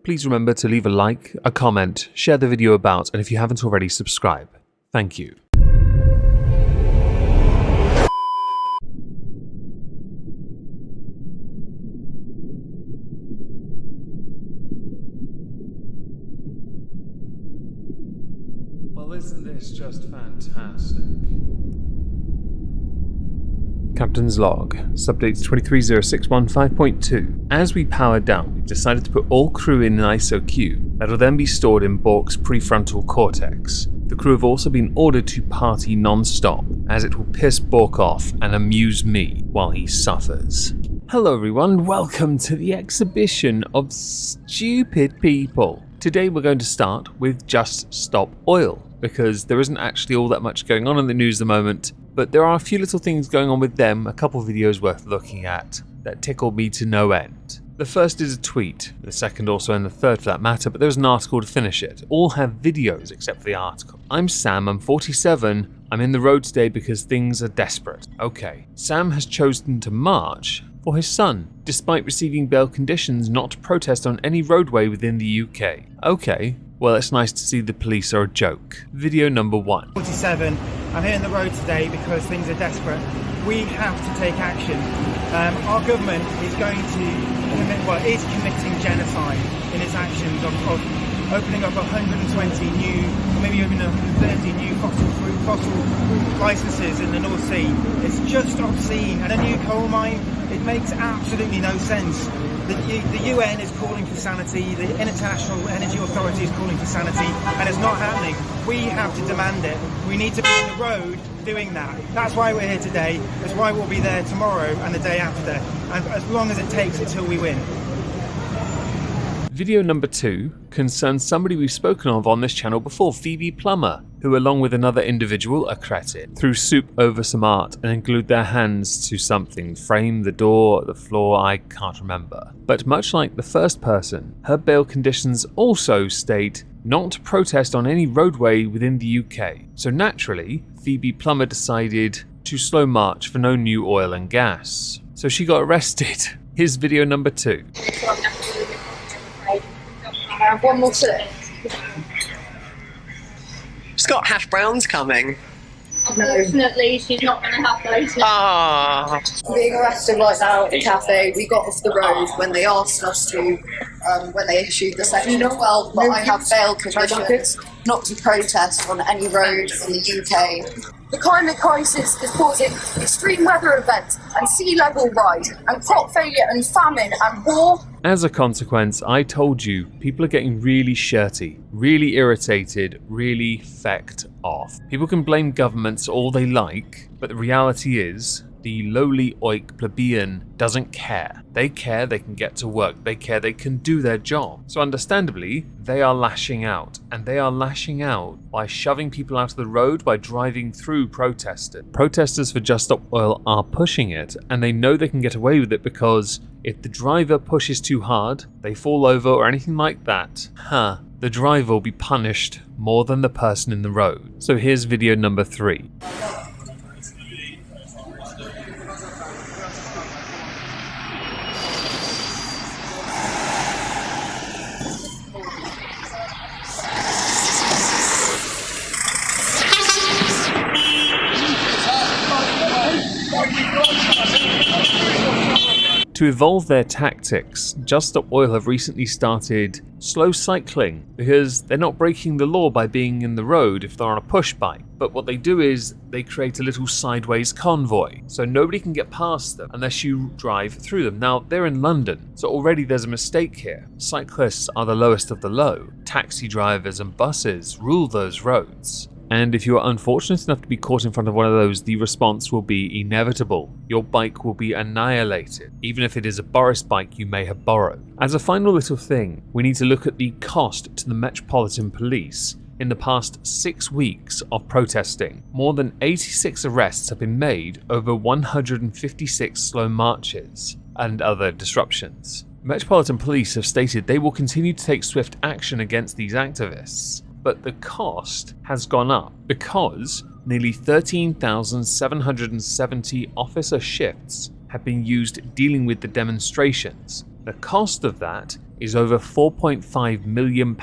please remember to leave a like, a comment, share the video about, and if you haven't already, subscribe. Thank you. Well, isn't this just fantastic? Captain's log, subdates 230615.2. As we powered down, we decided to put all crew in an ISO queue that will then be stored in Bork's prefrontal cortex. The crew have also been ordered to party non-stop, as it will piss Bork off and amuse me while he suffers. Hello everyone, welcome to the exhibition of stupid people. Today we're going to start with Just Stop Oil, because there isn't actually all that much going on in the news at the moment, but there are a few little things going on with them, a couple videos worth looking at, that tickled me to no end. The first is a tweet, the second also and the third for that matter, but there's an article to finish it. All have videos except for the article. I'm Sam, I'm 47, I'm in the road today because things are desperate. Okay, Sam has chosen to march for his son, despite receiving bail conditions not to protest on any roadway within the UK. Okay, well it's nice to see the police are a joke. Video number 1. 47, I'm here on the road today because things are desperate. We have to take action. Our government is going to is committing genocide in its actions of opening up 120 new, maybe even 130 new fossil licenses in the North Sea. It's just obscene. And a new coal mine, it makes absolutely no sense. The UN is calling for sanity, the International Energy Authority is calling for sanity, and it's not happening. We have to demand it. We need to be on the road doing that. That's why we're here today. That's why we'll be there tomorrow and the day after, and as long as it takes until we win. Video number 2 concerns somebody we've spoken of on this channel before, Phoebe Plummer, who along with another individual, Okienative, threw soup over some art and glued their hands to something, frame, the door, the floor, I can't remember. But much like the first person, her bail conditions also state not to protest on any roadway within the UK. So naturally, Phoebe Plummer decided to slow march for no new oil and gas. So she got arrested. Here's video number 2. One more sip. She's got hash browns coming. Unfortunately, she's not going to have those. Ah. Being arrested right now at the cafe, we got off the road when they asked us to, when they issued the section 12, but I have bail conditions not to protest on any road in the UK. The climate crisis is causing extreme weather events and sea level rise and crop failure and famine and war. As a consequence, I told you, people are getting really shirty, really irritated, really fecked off. People can blame governments all they like, but the reality is, the lowly oik plebeian doesn't care. They care they can get to work, they care they can do their job. So understandably, they are lashing out, and they are lashing out by shoving people out of the road, by driving through protesters. Protesters for Just Stop Oil are pushing it, and they know they can get away with it because if the driver pushes too hard, they fall over or anything like that, the driver will be punished more than the person in the road. So here's video number 3. To evolve their tactics, Just Stop Oil have recently started slow cycling because they're not breaking the law by being in the road if they're on a push bike. But what they do is they create a little sideways convoy, so nobody can get past them unless you drive through them. Now, they're in London, so already there's a mistake here. Cyclists are the lowest of the low. Taxi drivers and buses rule those roads. And if you are unfortunate enough to be caught in front of one of those, the response will be inevitable. Your bike will be annihilated, even if it is a Boris bike you may have borrowed. As a final little thing, we need to look at the cost to the Metropolitan Police in the past 6 weeks of protesting. More than 86 arrests have been made over 156 slow marches and other disruptions. Metropolitan Police have stated they will continue to take swift action against these activists. But the cost has gone up because nearly 13,770 officer shifts have been used dealing with the demonstrations. The cost of that is over £4.5 million,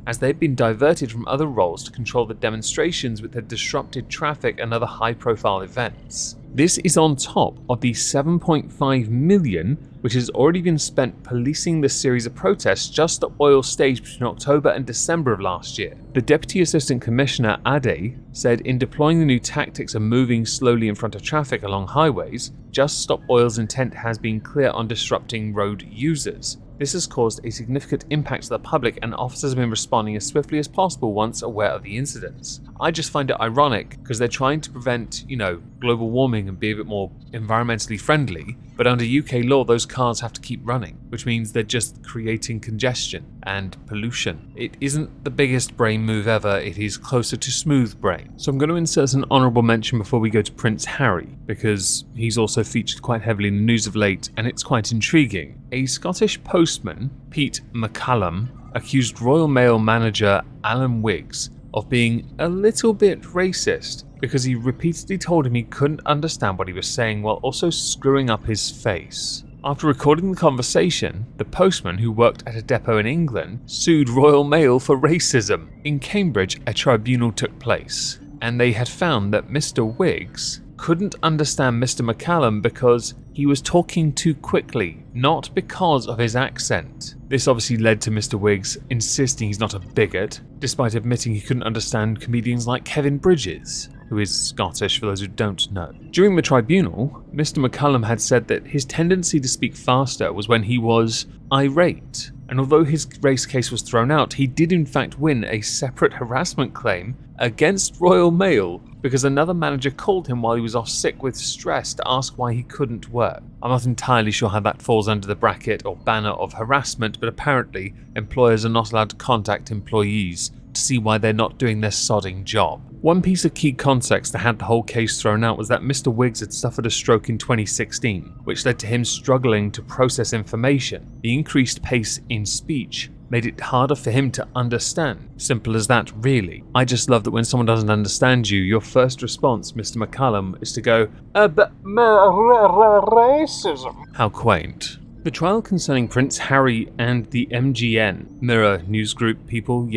as they've been diverted from other roles to control the demonstrations which had disrupted traffic and other high-profile events. This is on top of the £7.5 million which has already been spent policing the series of protests just at oil staged between October and December of last year. The Deputy Assistant Commissioner Ade said in deploying the new tactics of moving slowly in front of traffic along highways, Just Stop Oil's intent has been clear on disrupting road users. This has caused a significant impact to the public, and officers have been responding as swiftly as possible once aware of the incidents. I just find it ironic because they're trying to prevent, global warming and be a bit more environmentally friendly, but under UK law those cars have to keep running, which means they're just creating congestion and pollution. It isn't the biggest brain move ever, it is closer to smooth brain. So I'm going to insert an honourable mention before we go to Prince Harry, because he's also featured quite heavily in the news of late, and it's quite intriguing. A Scottish postman, Pete McCallum, accused Royal Mail manager Alan Wiggs of being a little bit racist because he repeatedly told him he couldn't understand what he was saying while also screwing up his face. After recording the conversation, the postman, who worked at a depot in England, sued Royal Mail for racism. In Cambridge, a tribunal took place, and they had found that Mr. Wiggs couldn't understand Mr. McCallum because he was talking too quickly, not because of his accent. This obviously led to Mr. Wiggs insisting he's not a bigot, despite admitting he couldn't understand comedians like Kevin Bridges, who is Scottish for those who don't know. During the tribunal, Mr. McCallum had said that his tendency to speak faster was when he was irate, and although his race case was thrown out, he did in fact win a separate harassment claim against Royal Mail because another manager called him while he was off sick with stress to ask why he couldn't work. I'm not entirely sure how that falls under the bracket or banner of harassment, but apparently employers are not allowed to contact employees to see why they're not doing their sodding job. One piece of key context that had the whole case thrown out was that Mr. Wiggs had suffered a stroke in 2016, which led to him struggling to process information. The increased pace in speech made it harder for him to understand. Simple as that, really. I just love that when someone doesn't understand you, your first response, Mr. McCallum, is to go, but racism. How quaint. The trial concerning Prince Harry and the MGN, Mirror News Group people,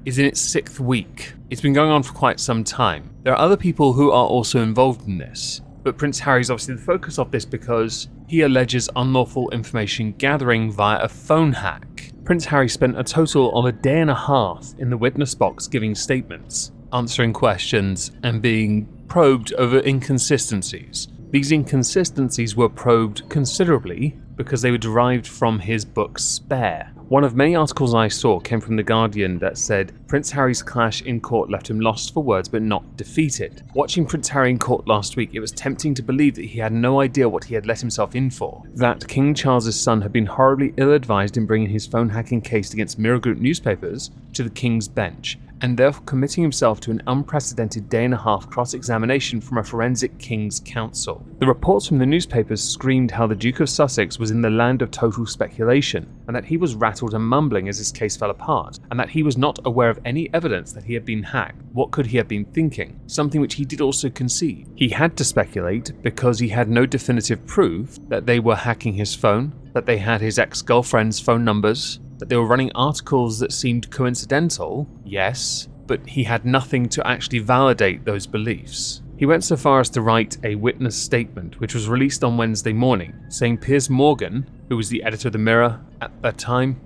is in its 6th week. It's been going on for quite some time. There are other people who are also involved in this, but Prince Harry is obviously the focus of this because he alleges unlawful information gathering via a phone hack. Prince Harry spent a total of a day and a half in the witness box giving statements, answering questions, and being probed over inconsistencies. These inconsistencies were probed considerably because they were derived from his book Spare. One of many articles I saw came from The Guardian that said Prince Harry's clash in court left him lost for words but not defeated. Watching Prince Harry in court last week, it was tempting to believe that he had no idea what he had let himself in for. That King Charles's son had been horribly ill-advised in bringing his phone hacking case against Mirror Group newspapers to the King's bench, and therefore committing himself to an unprecedented day-and-a-half cross-examination from a forensic King's Counsel. The reports from the newspapers screamed how the Duke of Sussex was in the land of total speculation, and that he was rattled and mumbling as his case fell apart, and that he was not aware of any evidence that he had been hacked. What could he have been thinking? Something which he did also concede. He had to speculate because he had no definitive proof that they were hacking his phone, that they had his ex-girlfriend's phone numbers, that they were running articles that seemed coincidental, yes, but he had nothing to actually validate those beliefs. He went so far as to write a witness statement, which was released on Wednesday morning, saying Piers Morgan, who was the editor of The Mirror at that time,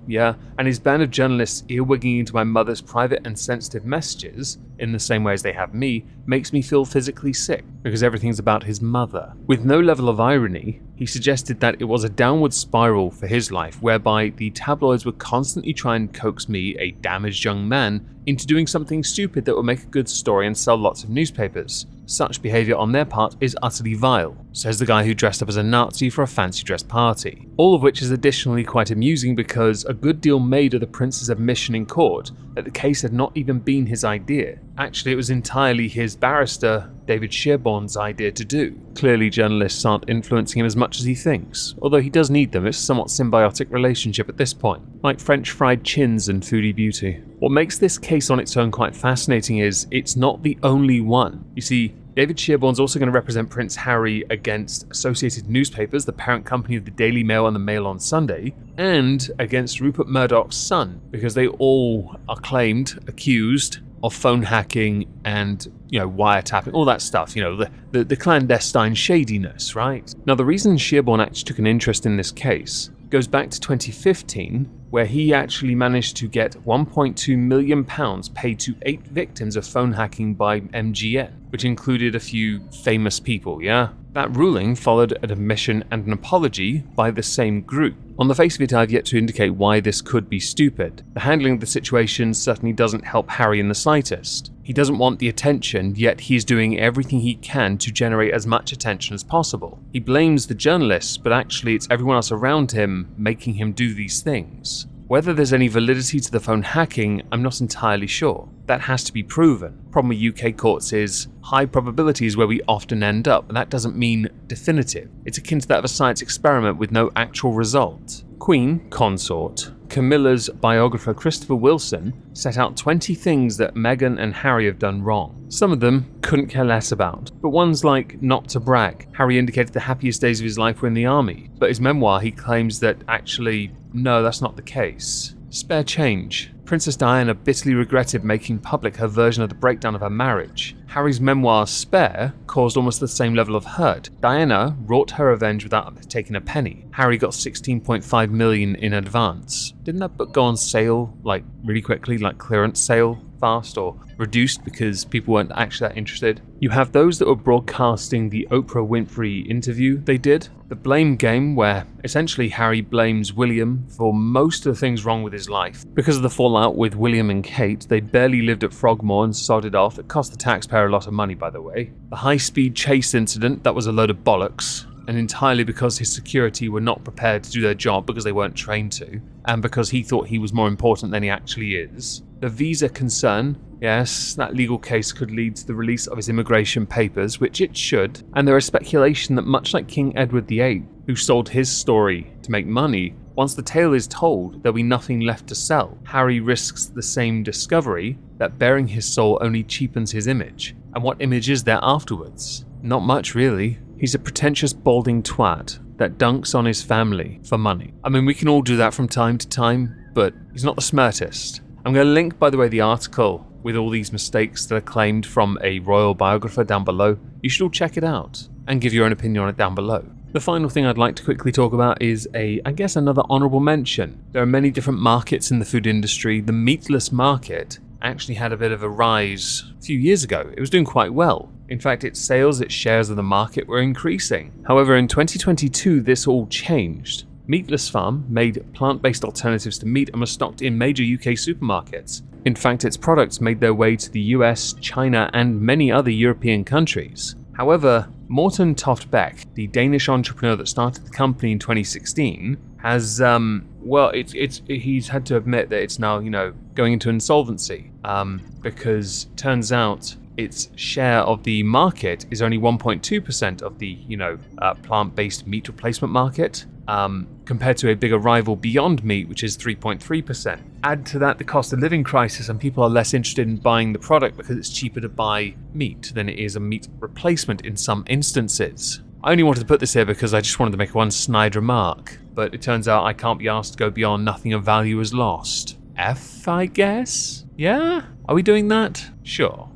and his band of journalists earwigging into my mother's private and sensitive messages, in the same way as they have me, makes me feel physically sick, because everything's about his mother. With no level of irony, he suggested that it was a downward spiral for his life, whereby the tabloids would constantly try and coax me, a damaged young man, into doing something stupid that would make a good story and sell lots of newspapers. Such behaviour on their part is utterly vile, says the guy who dressed up as a Nazi for a fancy dress party. All of which is additionally quite amusing because a good deal made of the prince's admission in court that the case had not even been his idea. Actually, it was entirely his barrister, David Shearborn's idea to do. Clearly, journalists aren't influencing him as much as he thinks, although he does need them. It's a somewhat symbiotic relationship at this point, like French fried chins and Foodie Beauty. What makes this case on its own quite fascinating is it's not the only one. You see, David Shearborn's also going to represent Prince Harry against Associated Newspapers, the parent company of the Daily Mail and the Mail on Sunday, and against Rupert Murdoch's son, because they all are accused of phone hacking and, wiretapping, all that stuff, the clandestine shadiness, right? Now, the reason Shearborn actually took an interest in this case goes back to 2015, where he actually managed to get £1.2 million paid to 8 victims of phone hacking by MGN, which included a few famous people, yeah? That ruling followed an admission and an apology by the same group. On the face of it, I've yet to indicate why this could be stupid. The handling of the situation certainly doesn't help Harry in the slightest. He doesn't want the attention, yet he's doing everything he can to generate as much attention as possible. He blames the journalists, but actually it's everyone else around him making him do these things. Whether there's any validity to the phone hacking, I'm not entirely sure. That has to be proven. Problem with UK courts is high probability is where we often end up, and that doesn't mean definitive. It's akin to that of a science experiment with no actual result. Queen Consort Camilla's biographer Christopher Wilson set out 20 things that Meghan and Harry have done wrong. Some of them couldn't care less about, but ones like not to brag. Harry indicated the happiest days of his life were in the army, but his memoir he claims that actually, no, that's not the case. Spare change. Princess Diana bitterly regretted making public her version of the breakdown of her marriage. Harry's memoir, Spare, caused almost the same level of hurt. Diana wrought her revenge without taking a penny. Harry got $16.5 million in advance. Didn't that book go on sale, really quickly, clearance sale? Fast or reduced because people weren't actually that interested? You have those that were broadcasting the Oprah Winfrey interview they did. The blame game, where essentially Harry blames William for most of the things wrong with his life. Because of the fallout with William and Kate, they barely lived at Frogmore and sodded off. It cost the taxpayer a lot of money, by the way. The high-speed chase incident, that was a load of bollocks. And entirely because his security were not prepared to do their job because they weren't trained to, and because he thought he was more important than he actually is. The visa concern, yes, that legal case could lead to the release of his immigration papers, which it should, and there is speculation that much like King Edward VIII, who sold his story to make money, once the tale is told, there'll be nothing left to sell. Harry risks the same discovery, that bearing his soul only cheapens his image. And what image is there afterwards? Not much, really. He's a pretentious, balding twat that dunks on his family for money. I mean, we can all do that from time to time, but he's not the smartest. I'm going to link, by the way, the article with all these mistakes that are claimed from a royal biographer down below. You should all check it out and give your own opinion on it down below. The final thing I'd like to quickly talk about is another honourable mention. There are many different markets in the food industry. The meatless market actually had a bit of a rise a few years ago. It was doing quite well. In fact, its sales, its shares of the market were increasing. However, in 2022, this all changed. Meatless Farm made plant-based alternatives to meat and was stocked in major UK supermarkets. In fact, its products made their way to the US, China, and many other European countries. However, Morten Toft Beck, the Danish entrepreneur that started the company in 2016, has, he's had to admit that it's now, going into insolvency, because turns out its share of the market is only 1.2% of the, plant-based meat replacement market, compared to a bigger rival Beyond Meat, which is 3.3%. Add to that the cost of living crisis, and people are less interested in buying the product because it's cheaper to buy meat than it is a meat replacement in some instances. I only wanted to put this here because I just wanted to make one snide remark, but it turns out I can't be asked to go beyond nothing of value is lost. F, I guess? Yeah? Are we doing that? Sure.